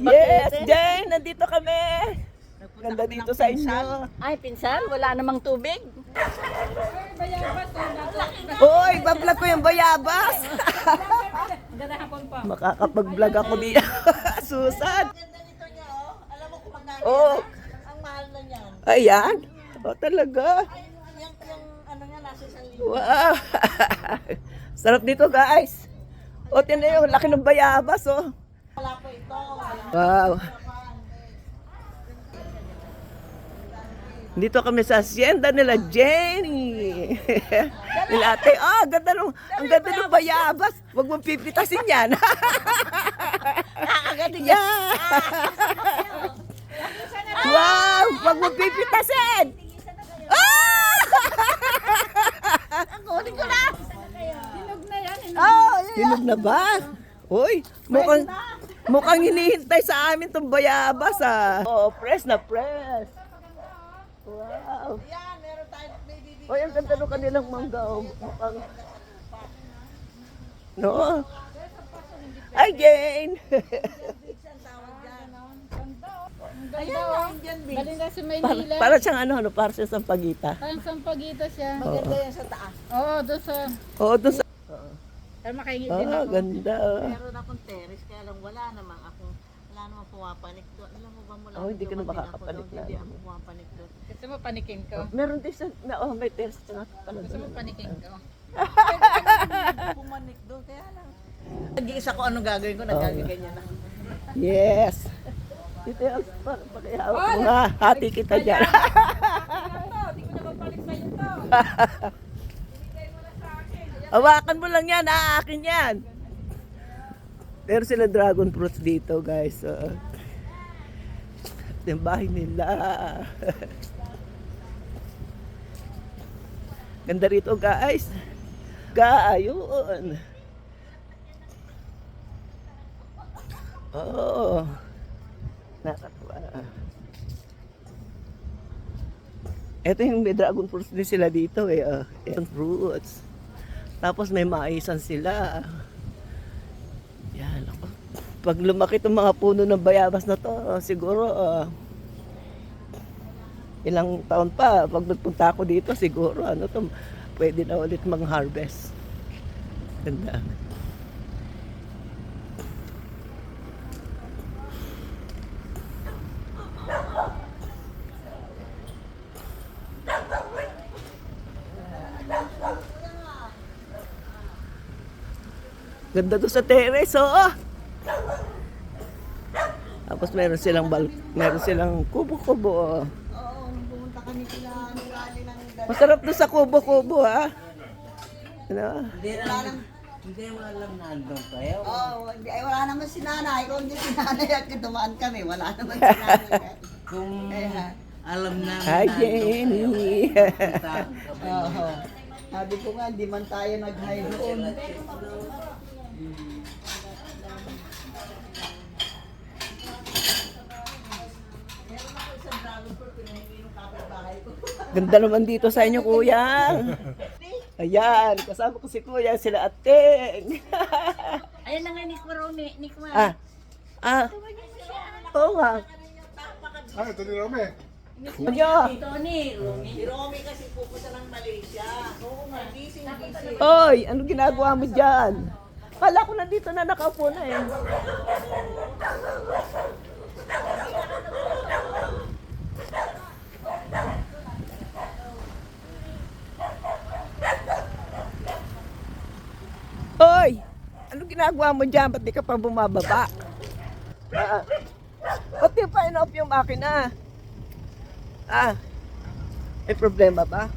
Yes, Jane, nandito kami. Ganda dito sa inyo. Ay, pinsan, wala namang tubig. Uy, bablog ko yung bayabas. Ganda hapon pa. Makakapag-vlog ako dito. Susan. Ganda nito niya, oh. Alam mo kung magkano Oh, ang mahal na niyan. ayan. Oh, talaga. Yung ano niya, nasa 1,000. Wow. Sarap dito, guys. O, tinan yung laki ng bayabas, oh. Wala po ito. Wow. Dito kami sa hacienda nila Jenny. Nila ate, ang ganda ng bayabas. Huwag mong pipitasin yan. Yeah. Wow, huwag mong pipitasin. Kunin ko na. Hinog na yan. Hinog na ba? Uy, mukhang hinihintay sa amin tong bayabas ah. Oh, press na press. Wow. Yan, meron tayo baby. Uy, ang ganda ng kanilang mangga. Oh. Mukhang... No. Hi, Jane. Ayan na, Indian beach. Galing na sa Maynila. Para siyang ano, para siyang sampagita. Parang sampagita siya. Maganda yan sa taas. Oo, doon sa... Oo, doon sa... Pero makaingit din ako. Ganda. Meron akong terrace, kaya lang wala namang pumapanik doon. Alam mo ba mula Oh, hindi ka na dumating makakapanik ako doon, na. hindi ako pumapanik doon. Gusto mo panikin ko? Meron din sa... may terrace na pala Gusto mo doon. panikin ko? Pumanik doon, kaya lang. Nag-iisa ko anong gagawin ko, nagagaganyan na. Yes. Dito yung pagkayawak mo nga. Hati kita dyan. Hindi ko na magpanik sa'yo to. Hawakan mo lang yan, akin yan. Pero sila dragon fruits dito, guys. Yung bahay nila. Ganda rito, guys. Ayun. Oh. Nakatuwa. Ito yung may dragon fruits din sila dito eh. Dragon fruits. Tapos may maisan sila. Yan ako. Pag lumaki itong mga puno ng bayabas na to, siguro ilang taon pa, pag nagpunta ako dito, siguro pwede na ulit mag-harvest. Ganda. Ganda doon sa terrace, oh. Tapos meron silang kubo-kubo, oh. Oo, nung pumunta kami sila, nilali ng Masarap doon sa kubo-kubo, ha. Ano? Hindi mo alam na andun kayo. Oo, wala naman si nanay. Kung hindi si nanay at dumaan kami, wala naman si nanay. Kung alam namin Hi, na Jenny. Oo. Sabi ko nga, hindi man tayo nag-high doon. Ganda naman dito sa inyo, kuya. Ayan, kasama ko si kuya, sila ateng. Ayan na nga ni Kurone, ni Kurone. Oo nga. Ito ni Rome. Ano? Si Romy kasi pupunta ng Malaysia. Oo nga, busy. Oy, ano ginagawa mo dyan? Kala ko nandito na nakaupo na eh. Hoy! Ano ginagawa mo dyan? Ba't di ka pa bumababa? Ba't di pa in-off yung makina? May problema ba?